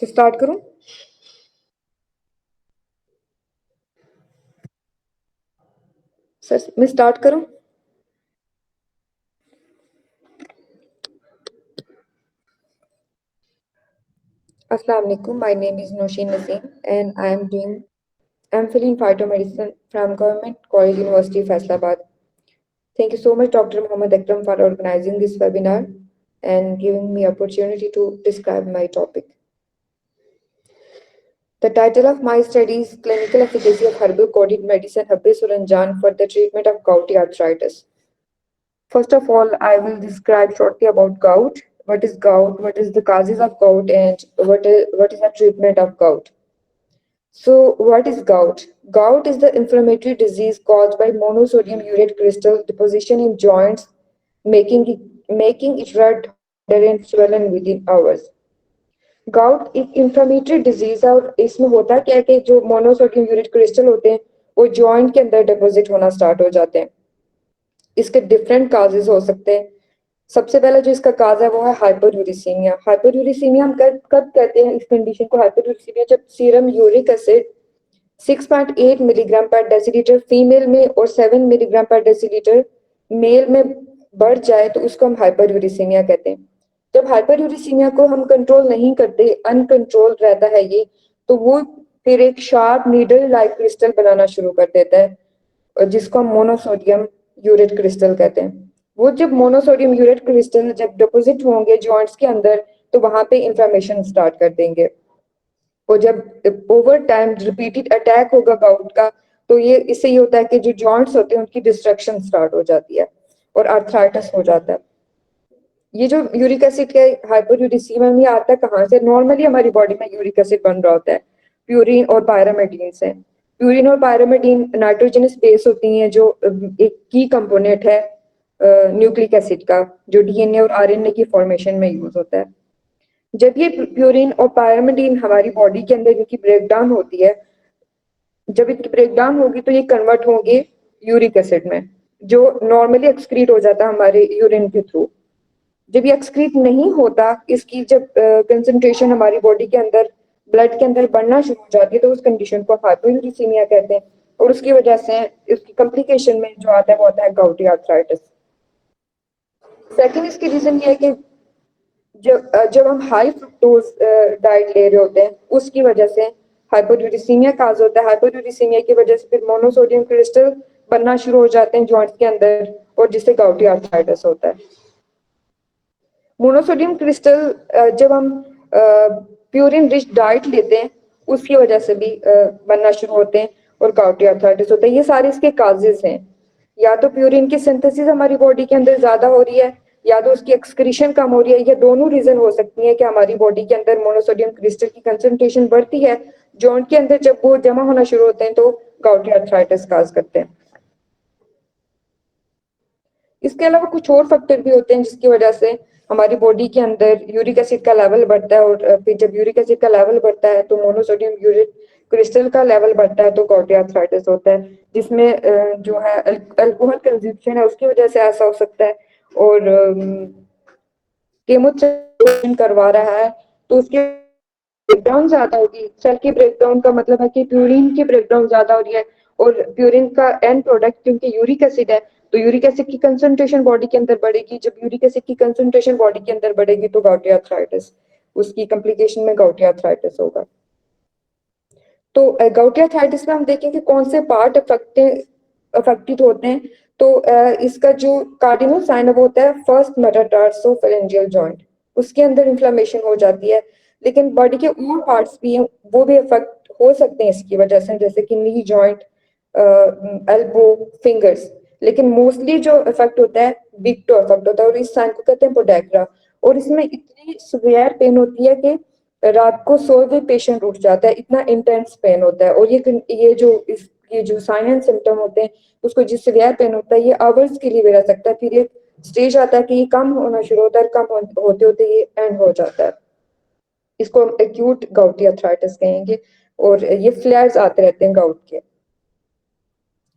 Start करूं? Sir मैं start करूं? Assalamu alaikum. My name is Noshin Naseem and I'm filling phytomedicine from Government College University Faisalabad. Thank you so much Dr. Muhammad Akram for organizing this webinar and giving me opportunity to describe my topic. The title of my study is Clinical Efficacy of Herbal Coated Medicine Habbi Suranjan for the treatment of gouty arthritis. First of all, I will describe shortly about gout. What is gout? What is the causes of gout? And what is the treatment of gout? So, what is gout? Gout is the inflammatory disease caused by monosodium urate crystal deposition in joints, making it red, harder, and swollen within hours. Gout एक inflammatory disease है और इसमें होता क्या है कि जो monosodium uric crystal होते हैं वो जॉइंट के अंदर डिपॉजिट होना स्टार्ट हो जाते हैं। इसके डिफरेंट काजेज हो सकते हैं। सबसे पहला जो इसका काज है वो है हाइपरयूरिसीमिया। हाइपरयूरिसीमिया हम कब कब कहते हैं इस कंडीशन को हाइपरयूरिसीमिया? जब सीरम यूरिक एसिड 6.8 मिलीग्राम पर डेसीलीटर फीमेल में और 7 मिलीग्राम पर डेसीलीटर मेल में बढ़ जाए तो उसको हम हाइपरयूरिसीमिया कहते हैं। जब हाइपरयूरिसीमिया को हम कंट्रोल नहीं करते, अनकंट्रोल रहता है ये, तो वो फिर एक शार्प नीडल लाइक क्रिस्टल बनाना शुरू कर देता है जिसको हम मोनोसोडियम यूरेट क्रिस्टल कहते हैं। वो जब मोनोसोडियम यूरेट क्रिस्टल जब डिपॉजिट होंगे जॉइंट्स के अंदर तो वहां पे इंफ्लेमेशन स्टार्ट कर देंगे और जब ओवर टाइम रिपीटेड अटैक होगा गाउट का तो ये इससे ये होता है कि जो जॉइंट्स होते हैं उनकी डिस्ट्रक्शन स्टार्ट हो जाती है और आर्थराइटिस हो जाता है। ये जो यूरिक एसिड के हाइपरयूरिसीमिया में आता है कहाँ से? नॉर्मली हमारी बॉडी में यूरिक एसिड बन रहा होता है प्यूरिन और पायरामिडीन से। प्यूरिन और पायरामिडीन नाइट्रोजनस बेस होती हैं जो एक की कंपोनेंट है न्यूक्लिक एसिड का, जो डीएनए और आरएनए की फॉर्मेशन में यूज होता है। जब ये प्यूरिन और पायरामिडीन हमारी बॉडी के अंदर इनकी ब्रेकडाउन होती है, जब इनकी ब्रेकडाउन होगी तो ये कन्वर्ट होंगे यूरिक एसिड में जो नॉर्मली एक्सक्रीट हो जाता है हमारे यूरिन के थ्रू। जब ये एक्सक्रीट नहीं होता, इसकी जब कंसंट्रेशन हमारी बॉडी के अंदर ब्लड के अंदर बढ़ना शुरू हो जाती है तो उस कंडीशन को हाइपोयूरिसीमिया कहते हैं और उसकी वजह से इसकी कॉम्प्लिकेशन में जो आता है वो आता है गाउटी आर्थराइटिस। सेकंड इसकी रीजन ये है कि जब हम हाई फ्रुक्टोज डाइट ले रहे होते हैं उसकी वजह से हाइपोयूरिसीमिया काज होता है। हाइपोयूरिसीमिया की वजह से फिर मोनोसोडियम क्रिस्टल बनना शुरू हो जाते हैं जॉइंट्स के अंदर और जिससे गाउटी आर्थराइटिस होता है। मोनोसोडियम क्रिस्टल जब हम प्यूरिन रिच डाइट लेते हैं उसकी वजह से भी बनना शुरू होते हैं और गाउटी आर्थराइटिस होता है। ये सारे इसके काजेज हैं। या तो प्यूरिन की सिंथेसिस हमारी बॉडी के अंदर ज्यादा हो रही है या तो उसकी एक्सक्रीशन कम हो रही है। ये दोनों रीजन हो सकती है कि हमारी बॉडी के अंदर मोनोसोडियम क्रिस्टल की कंसंट्रेशन बढ़ती है जॉइंट के अंदर, जब वो जमा होना शुरू होते हैं तो गाउटी आर्थराइटिस काज करते हैं। इसके अलावा कुछ और फैक्टर भी होते हैं जिसकी वजह से हमारी बॉडी के अंदर यूरिक एसिड का लेवल बढ़ता है और फिर जब यूरिक एसिड का लेवल बढ़ता है तो मोनोसोडियम यूरिक क्रिस्टल का लेवल बढ़ता है तो गॉटी आर्थराइटिस होता है, जिसमें जो है अल्कोहल कंजप्शन है उसकी वजह से ऐसा हो सकता है। और केमोथेरेपी करवा रहा है तो उसके ब्रेकडाउन ज्यादा होगी। सेल की ब्रेकडाउन का मतलब है कि प्यूरिन की ब्रेकडाउन ज्यादा हो रही है और प्यूरिन का एंड प्रोडक्ट क्योंकि यूरिक एसिड है तो यूरिक एसिड की कंसंट्रेशन बॉडी के अंदर बढ़ेगी। जब यूरिक एसिड की कंसंट्रेशन बॉडी के अंदर बढ़ेगी तो गाउटी आर्थराइटिस, उसकी कॉम्प्लिकेशन में गाउटी आर्थराइटिस होगा। तो गाउटी आर्थराइटिस में हम देखें कि कौन से पार्ट अफेक्टेड होते हैं। तो इसका जो कार्डिनल साइन वो होता है फर्स्ट मेटाटार्सोफेरेंजियल जॉइंट, उसके अंदर इन्फ्लेमेशन हो जाती है। लेकिन बॉडी के और पार्ट्स भी हैं वो भी अफेक्ट हो सकते हैं इसकी वजह से, जैसे कि नी जॉइंट, एल्बो, फिंगर्स। लेकिन मोस्टली जो इफेक्ट होता है बिग टो इफेक्ट होता है और इस साइन को कहते हैं पोडेग्रा। और इसमें इतनी सिवियर पेन होती है कि रात को सोए हुए पेशेंट उठ जाता है, इतना इंटेंस पेन होता है। और ये जो साइन एंड सिम्टम होते हैं उसको जिस सिवियर पेन होता है ये आवर्स के लिए भी रह सकता है। फिर एक स्टेज आता है कि ये कम होना शुरू होता है, कम होते होते ये एंड हो जाता है। इसको हम एक्यूट गाउटी अर्थराइटिस कहेंगे और ये फ्लेयर्स आते रहते हैं गाउट के।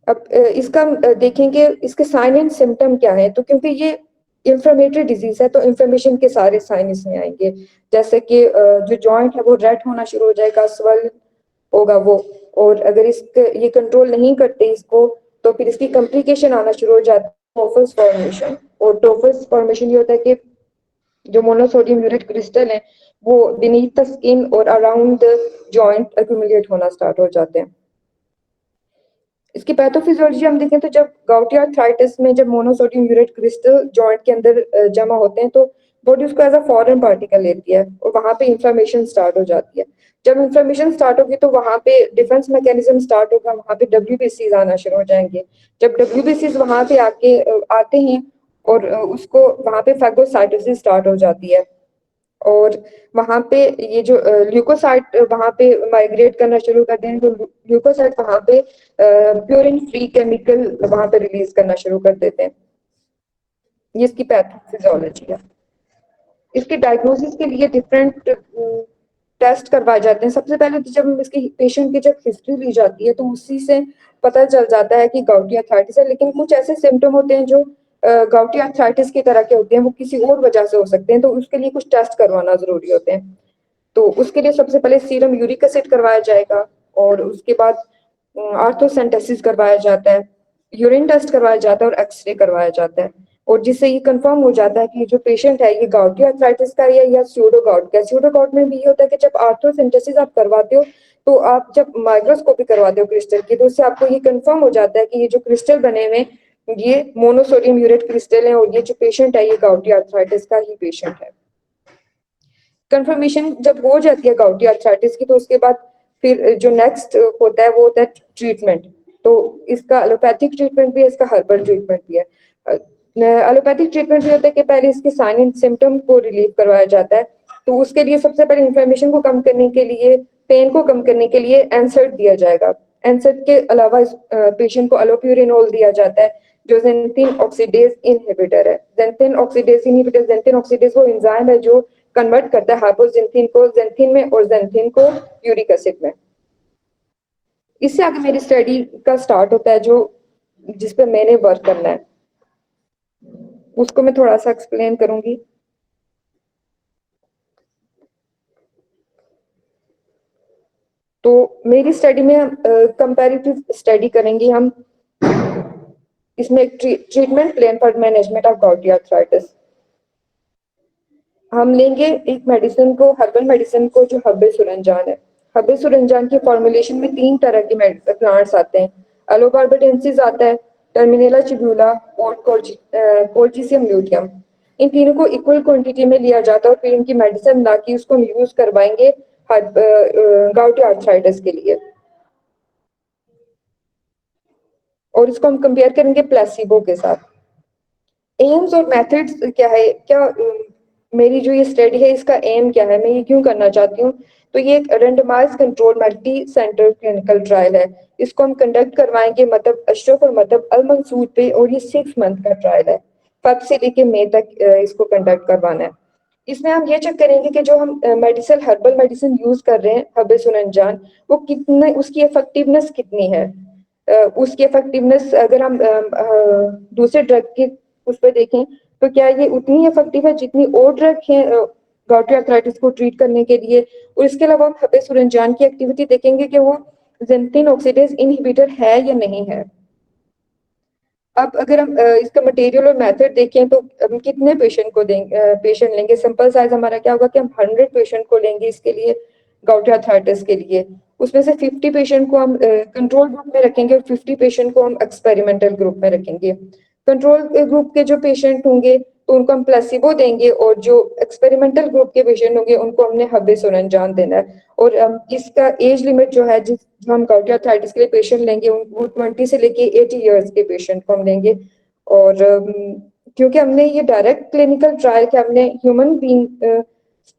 अब इसका देखेंगे इसके साइन एंड सिम्टम क्या है। तो क्योंकि ये इंफ्लेमेटरी डिजीज है तो इंफ्लेमेशन के सारे साइन इसमें आएंगे, जैसे कि जो जॉइंट है वो रेड होना शुरू हो जाएगा, स्वेल होगा वो। और अगर इसके ये कंट्रोल नहीं करते इसको, तो फिर इसकी कॉम्प्लिकेशन आना शुरू हो जाती है, टोफस फॉर्मेशन। और टोफस फॉर्मेशन ये होता है कि जो मोनोसोडियम यूरेट क्रिस्टल है वो बीनीथ द स्किन और अराउंड द जॉइंट एक्यूमुलेट होना स्टार्ट हो जाते हैं। इसकी पैथोफिजियोलॉजी हम देखें तो जब गाउटी आर्थराइटिस में जब मोनोसोडियम यूरेट क्रिस्टल जॉइंट के अंदर जमा होते हैं तो बॉडी उसको एज अ फॉरेन पार्टिकल लेती है और वहां पे इंफ्लेमेशन स्टार्ट हो जाती है। जब इंफ्लेमेशन स्टार्ट होगी तो वहां पे डिफेंस मैकेनिज्म स्टार्ट होगा, वहां पे डब्ल्यूबीसीज आना शुरू हो जाएंगे। जब डब्ल्यूबीसीज वहां पे आते हैं और उसको वहां पे फैगोसाइटोसिस स्टार्ट हो जाती है। और वहां पे ये जो ल्यूकोसाइट वहां पे माइग्रेट करना शुरू कर दें तो ल्यूकोसाइट वहां पे प्योरिन फ्री केमिकल वहां पे रिलीज करना शुरू कर देते हैं। ये इसकी पैथोफिजियोलॉजी है। इसके डायग्नोसिस के लिए डिफरेंट टेस्ट करवाए जाते हैं। सबसे पहले तो जब हम इसके पेशेंट की जब हिस्ट्री ली जाती है तो उसी से पता चल जाता है कि गाउटी आर्थराइटिस है, लेकिन कुछ ऐसे सिम्टम होते हैं जो गाउटी आर्थराइटिस की तरह के होते हैं, वो किसी और वजह से हो सकते हैं, तो उसके लिए कुछ टेस्ट करवाना जरूरी होते हैं। तो उसके लिए सबसे पहले सीरम यूरिक एसिड करवाया जाएगा और उसके बाद आर्थोसेंटेसिस करवाया जाता है, यूरिन टेस्ट करवाया जाता है और एक्सरे करवाया जाता है। और जिससे ये कंफर्म हो जाता है कि जो पेशेंट है ये गाउटी आर्थराइटिस का है या स्यूडो गाउट का। स्यूडो गाउट में भी ये होता है कि जब आर्थोसेंटेसिस आप करवाते हो तो आप जब माइक्रोस्कोपी करवाते हो क्रिस्टल की, तो उससे आपको ये कंफर्म हो जाता है कि ये जो क्रिस्टल बने हुए ये मोनोसोडियम यूरेट क्रिस्टल है और ये जो पेशेंट है ये गाउटी आर्थराइटिस का ही पेशेंट है। कंफर्मेशन जब हो जाती है गाउटी आर्थराइटिस की तो उसके बाद फिर जो नेक्स्ट होता है वो होता है ट्रीटमेंट। तो इसका एलोपैथिक ट्रीटमेंट भी है, इसका हर्बल ट्रीटमेंट भी है। एलोपैथिक ट्रीटमेंट भी होता है कि पहले इसके साइन एंड सिम्टम को रिलीव करवाया जाता है। तो उसके लिए सबसे पहले इन्फ्लेमेशन को कम करने के लिए, पेन को कम करने के लिए एनसर्ट दिया जाएगा। एनसर्ट के अलावा इस पेशेंट को अलोप्यूरिनोल दिया जाता है जो जेंथिन ऑक्सीडेज इनहिबिटर है। Xanthine oxidase inhibitor, xanthine oxidase वो एंजाइम है जो कन्वर्ट करता है हाइपोजेंथिन को जेंथिन में और जेंथिन को यूरिक एसिड में। इससे आगे मेरी स्टडी का स्टार्ट होता है जो जिस पे मैंने वर्क करना है, उसको मैं थोड़ा सा एक्सप्लेन करूंगी। तो मेरी स्टडी में कंपैरेटिव स्टडी करेंगे हम। इसमें एक treatment plan for management of gouty arthritis. हम लेंगे एक मेडिसिन को, हर्बल मेडिसिन को जो हब्बे सुरंजान है। हब्बे सुरंजान की फॉर्मुलेशन में 3 तरह के प्लांट्स आते हैं। एलोकार्बेटेंसिस आता है, टर्मिनेला चिब्यूला और कोर्चिसियम ल्यूटियम। इन तीनों को इक्वल क्वांटिटी में लिया जाता है और फिर इनकी मेडिसिन लाके उसको हम यूज करवाएंगे गाउटी आर्थराइटिस के लिए। और इसको हम कंपेयर करेंगे प्लेसिबो के साथ। एम्स और मेथड्स क्या है, क्या मेरी जो ये स्टडी है इसका एम क्या है, मैं ये क्यों करना चाहती हूँ। तो ये एक randomise control multi centre clinical trial है। इसको हम कंडक्ट करवाएंगे मतलब अशरफ और मतलब अल मंसूर पे, और ये 6 मंथ का ट्रायल है। फब से लेके मई तक इसको कंडक्ट करवाना है। इसमें हम ये चेक करेंगे कि जो हम मेडिसिन हर्बल मेडिसिन यूज कर रहे हैं हब्बे सुनंजान, वो कितने उसकी इफेक्टिवनेस कितनी है। उसकी इफेक्टिवनेस अगर हम दूसरे ड्रग के उस पर देखें तो क्या ये उतनी इफेक्टिव है जितनी और ड्रग है गाउटी आर्थराइटिस को ट्रीट करने के लिए। और इसके अलावा हम हब्बे सुरंजान की एक्टिविटी देखेंगे कि वो जेंथिन ऑक्सीडेज इनहिबिटर है या नहीं है। अब अगर हम इसका मटेरियल और मेथड देखें तो हम कितने पेशेंट को देंगे, पेशेंट लेंगे। सिंपल साइज हमारा क्या होगा कि हम 100 पेशेंट को लेंगे इसके लिए, गाउटी आर्थराइटिस के लिए। उसमें से 50 पेशेंट को हम कंट्रोल ग्रुप में रखेंगे और 50 पेशेंट को हम एक्सपेरिमेंटल ग्रुप में रखेंगे। कंट्रोल ग्रुप के जो पेशेंट होंगे तो उनको हम प्लेसिबो देंगे और जो एक्सपेरिमेंटल ग्रुप के पेशेंट होंगे उनको हमने हब्बे सुरंजान देना है। और इसका एज लिमिट जो है जो हम गाउटी आर्थराइटिस के लिए पेशेंट लेंगे वो 20 से लेके 80 ईयर्स के पेशेंट को हम लेंगे। और क्योंकि हमने ये डायरेक्ट क्लिनिकल ट्रायल के हमने ह्यूमन बीइंग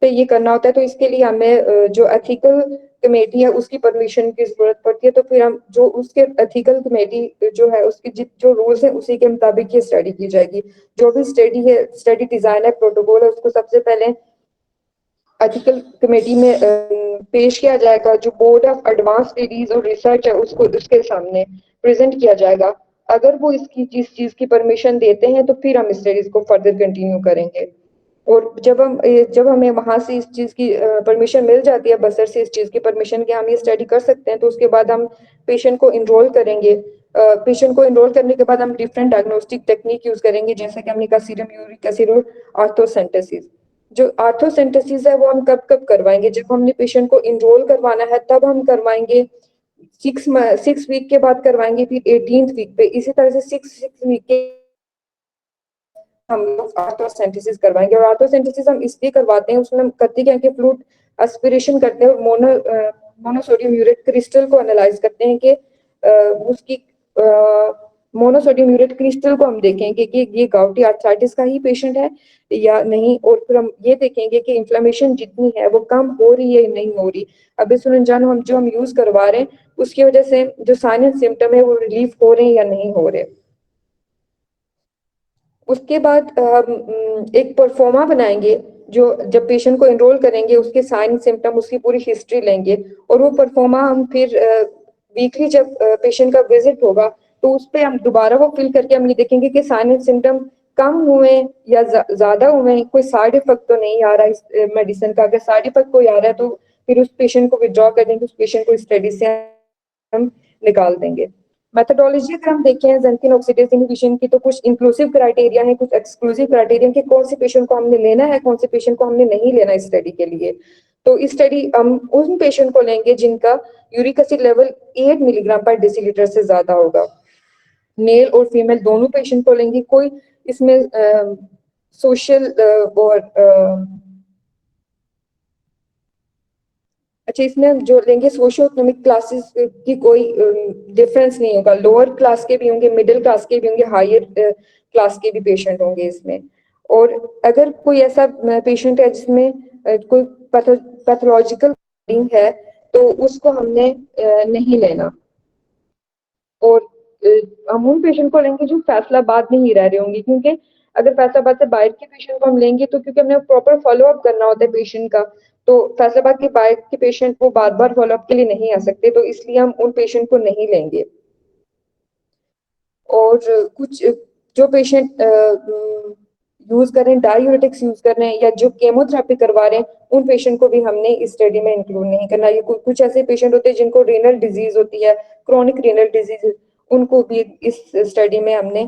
पे ये करना होता है तो इसके लिए हमें जो एथिकल कमेटी है उसकी परमिशन की जरूरत पड़ती है। तो फिर हम जो उसके एथिकल कमेटी जो है उसके जो रूल्स हैं उसी के मुताबिक ये स्टडी की जाएगी। जो भी स्टडी है, स्टडी डिजाइन है, प्रोटोकॉल है, उसको सबसे पहले एथिकल कमेटी में पेश किया जाएगा। जो बोर्ड ऑफ एडवांस स्टडीज और रिसर्च है उसको उसके सामने प्रेजेंट किया जाएगा। अगर वो इसकी इस चीज की परमिशन देते हैं तो फिर हम स्टडीज को फर्दर कंटिन्यू करेंगे। और जब हमें वहां से इस चीज की परमिशन मिल जाती है, बसर से इस चीज की परमिशन कि हम ये स्टडी कर सकते हैं, तो उसके बाद हम पेशेंट को इनरोल करेंगे। पेशेंट को इनरोल करने के बाद हम डिफरेंट डायग्नोस्टिक टेक्निक यूज करेंगे, जैसे कि हमने कहा सीरम यूरिक एसिड और आर्थोसेंटेसिस। जो आर्थोसेंटेसिस है वो हम कब कब करवाएंगे, जब हमने पेशेंट को इनरोल करवाना है तब हम करवाएंगे। 6 वीक के बाद करवाएंगे, फिर 18th वीक पे, इसी तरह से 6 वीक के हम लोग आर्थोसेंटेसिस करवाएंगे। और आर्थोसेंटेसिस हम इसलिए करवाते हैं, उसमें हम करते क्या है कि फ्लूइड एस्पिरेशन करते हैं और मोनोसोडियम यूरेट क्रिस्टल को एनालाइज करते हैं कि उसकी मोनोसोडियम यूरेट क्रिस्टल को हम देखेंगे कि ये गाउटी आर्थराइटिस का ही पेशेंट है या नहीं, और फिर हम ये देखेंगे कि इन्फ्लेमेशन जितनी है वो कम हो रही है या नहीं हो रही। अब सुरंजान हम यूज करवा रहे हैं उसकी वजह से जो साइन एंड सिम्टम है वो रिलीफ हो रहे हैं या नहीं हो रहे। उसके बाद हम एक परफॉर्मा बनाएंगे, जो जब पेशेंट को एनरोल करेंगे उसके साइन सिम्टम उसकी पूरी हिस्ट्री लेंगे, और वो परफॉर्मा हम फिर वीकली जब पेशेंट का विजिट होगा तो उस पे हम दोबारा वो फिल करके हम ये देखेंगे कि साइन एंड सिम्टम कम हुए या ज्यादा हुए, कोई साइड इफेक्ट तो नहीं आ रहा इस मेडिसिन का। अगर साइड इफेक्ट कोई आ रहा है तो फिर उस पेशेंट को विड्रॉ कर देंगे, उस पेशेंट को स्टडी से हम निकाल देंगे। मेथोडोलॉजी अगर हम देखें ज़ैंथीन ऑक्सीडेज इनहिबिशन की, तो कुछ इंक्लूसिव क्राइटेरिया है, कुछ एक्सक्लूसिव क्राइटेरिया कि कौन से पेशेंट को हमने लेना है, कौन से पेशेंट को हमने नहीं लेना इस स्टडी के लिए। तो इस स्टडी हम उन पेशेंट को लेंगे जिनका यूरिक एसिड लेवल 8 मिलीग्राम पर डेसीलीटर से ज्यादा होगा। मेल और फीमेल दोनों पेशेंट को लेंगे। कोई इसमें सोशल और अच्छा, इसमें हम जो लेंगे सोशियो इकोनॉमिक क्लासेस की कोई डिफरेंस नहीं होगा, लोअर क्लास के भी होंगे, मिडिल क्लास के भी होंगे, हायर क्लास के भी पेशेंट होंगे इसमें। और अगर कोई ऐसा पेशेंट है जिसमें कोई पैथोलॉजिकल है तो उसको हमने नहीं लेना। और हम उन पेशेंट को लेंगे जो फैसलाबाद में ही रह रहे होंगे, क्योंकि अगर फैसलाबाद से बाहर के पेशेंट को हम लेंगे तो क्योंकि हमने प्रॉपर फॉलो अप करना होता है पेशेंट का, तो फैसलाबाद के बाहर के पेशेंट वो बार बार फॉलो अप के लिए नहीं आ सकते, तो इसलिए हम उन पेशेंट को नहीं लेंगे। और कुछ जो पेशेंट यूज कर रहे हैं, डायूरेटिक्स यूज कर रहे हैं या जो केमोथेरेपी करवा रहे हैं, उन पेशेंट को भी हमने इस स्टडी में इंक्लूड नहीं करना। ये कुछ ऐसे पेशेंट होते हैं जिनको रीनल डिजीज होती है, क्रॉनिक रीनल डिजीज, उनको भी इस स्टडी में हमने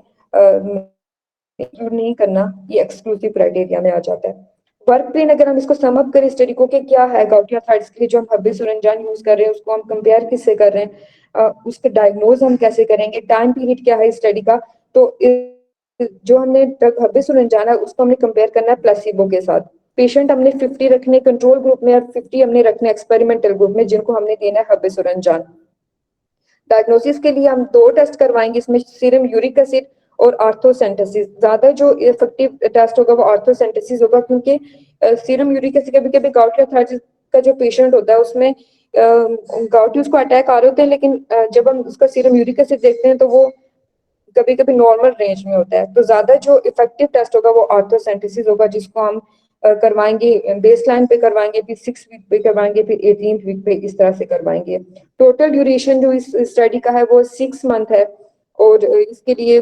इंक्लूड नहीं करना, ये एक्सक्लूसिव क्राइटेरिया में आ जाता है। वर्क प्लेन अगर हम इसको सम अप करें इस तरीकों के क्या है गौटी आर्थराइटिस के लिए, जो हम हब्बे यूज कर रहे हैं उसको हम कंपेयर किससे कर रहे हैं, उसके डायग्नोज हम कैसे करेंगे, टाइम पीरियड क्या है इस स्टडी का। तो जो हमने हब्बे है उसको हमने कंपेयर करना है प्लेसिबो के साथ। पेशेंट हमने 50 रखने कंट्रोल ग्रुप में और 50 हमने रखने एक्सपेरिमेंटल ग्रुप में, जिनको हमने देना है हब्बे डायग्नोसिस के लिए हम 2 टेस्ट करवाएंगे, इसमें सीरम यूरिक एसिड और आर्थोसेंटेसिस। ज्यादा जो इफेक्टिव टेस्ट होगा वो आर्थोसेंटेसिस होगा, क्योंकि सीरम यूरिक एसिड कभी कभी गाउटी आर्थराइटिस का जो पेशेंट होता है उसमें गाउटी उसको अटैक आ रहे होते हैं, लेकिन जब हम उसका सीरम यूरिक एसिड देखते हैं तो वो कभी कभी नॉर्मल रेंज में होता है। तो ज्यादा जो इफेक्टिव टेस्ट होगा वो आर्थोसेंटेसिस होगा, जिसको हम करवाएंगे बेस लाइन पे करवाएंगे, फिर 6 वीक पे करवाएंगे, फिर 18th वीक पे, इस तरह से करवाएंगे। टोटल ड्यूरेशन जो इस स्टडी का है वो 6 मंथ है। और इसके लिए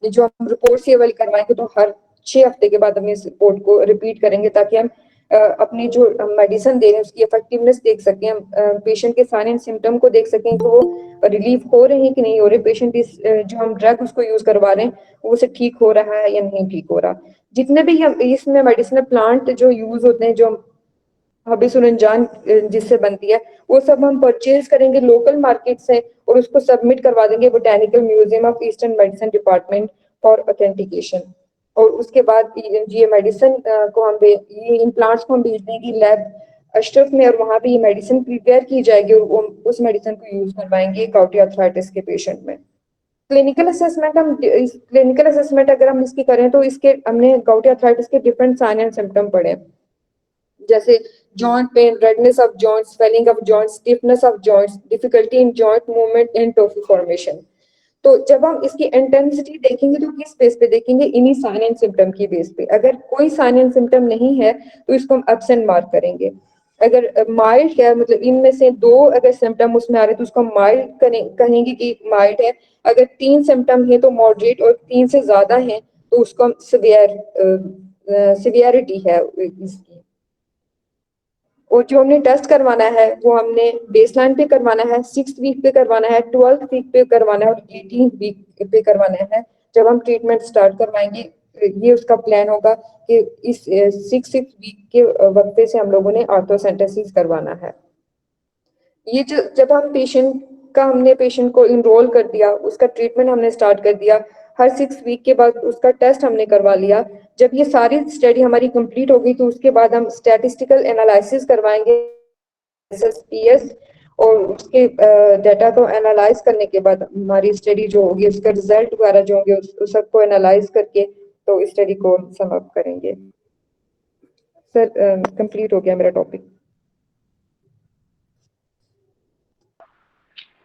जो हम रिपोर्ट ये वाली करवाएंगे तो हर 6 हफ्ते के बाद हम इस रिपोर्ट को रिपीट करेंगे, ताकि हम अपनी जो मेडिसिन दे रहे हैं उसकी इफेक्टिवनेस देख सकें, हम पेशेंट के साइन एंड सिम्टम को देख सकें कि वो रिलीफ हो रहे हैं कि नहीं हो रहे, पेशेंट इस जो हम ड्रग उसको यूज करवा रहे हैं वो उसे ठीक हो रहा है या नहीं ठीक हो रहा। जितने भी हम इसमें मेडिसिनल प्लांट जो यूज होते हैं, जो हबीसुरंजान जिससे बनती है, वो सब हम परचेज करेंगे लोकल मार्केट से और उसको सबमिट करवा देंगे botanical museum of eastern medicine department for authentication. और उसके बाद ये मेडिसिन को हम ये इन प्लांट्स को हम भेज देंगे लैब अशरफ में, और वहां पे ये मेडिसिन प्रिपेयर की जाएगी और उस मेडिसिन को यूज करवाएंगे गाउटी आर्थराइटिस के पेशेंट में। क्लिनिकल असेसमेंट अगर हम इसकी करें तो इसके हमने गाउटी आर्थराइटिस के डिफरेंट साइन एंड सिम्टम पढ़े, जैसे joint pain, redness of joint, swelling of joint, stiffness of joints, difficulty in joint movement and toffee formation. तो जब हम इसकी इंटेंसिटी देखेंगे तो किस बेस पे देखेंगे, इन्हीं साइन एंड सिम्टम की बेस पे। अगर कोई साइन एंड सिम्टम नहीं है तो इसको हम एब्सेंट मार्क करेंगे। अगर माइल्ड है, मतलब इनमें से 2 अगर सिम्टम उसमें आ रहे तो उसको माइल्ड कहेंगे कि माइल्ड है। अगर 3 सिम्टम है तो मॉडरेट, और 3 से ज्यादा है तो उसको हम सिवियरिटी है इसकी। और जो हमने टेस्ट करवाना है वो हमने बेसलाइन पे करवाना है, 6th वीक पे करवाना है, 12th वीक पे करवाना है और 18th वीक पे करवाना है। जब हम ट्रीटमेंट स्टार्ट करवाएंगे ये उसका प्लान होगा कि इस 6th वीक के वक्फे से हम लोगों ने आर्थोसेंटेसिस करवाना है। ये जो जब हम हमने पेशेंट को इनरोल कर दिया, उसका ट्रीटमेंट हमने स्टार्ट कर दिया, हर 6 वीक के बाद उसका टेस्ट हमने करवा लिया। जब ये सारी स्टडी हमारी कंप्लीट होगी तो उसके बाद हम स्टैटिस्टिकल एनालिसिस करवाएंगे, एसएसपीएस, और उसके डाटा को एनालाइज करने के बाद हमारी स्टडी जो होगी उसका रिजल्ट वगैरह जो होंगे उस सबको एनालाइज करके तो इस स्टडी को सम अप करेंगे। सर कंप्लीट हो गया मेरा टॉपिक।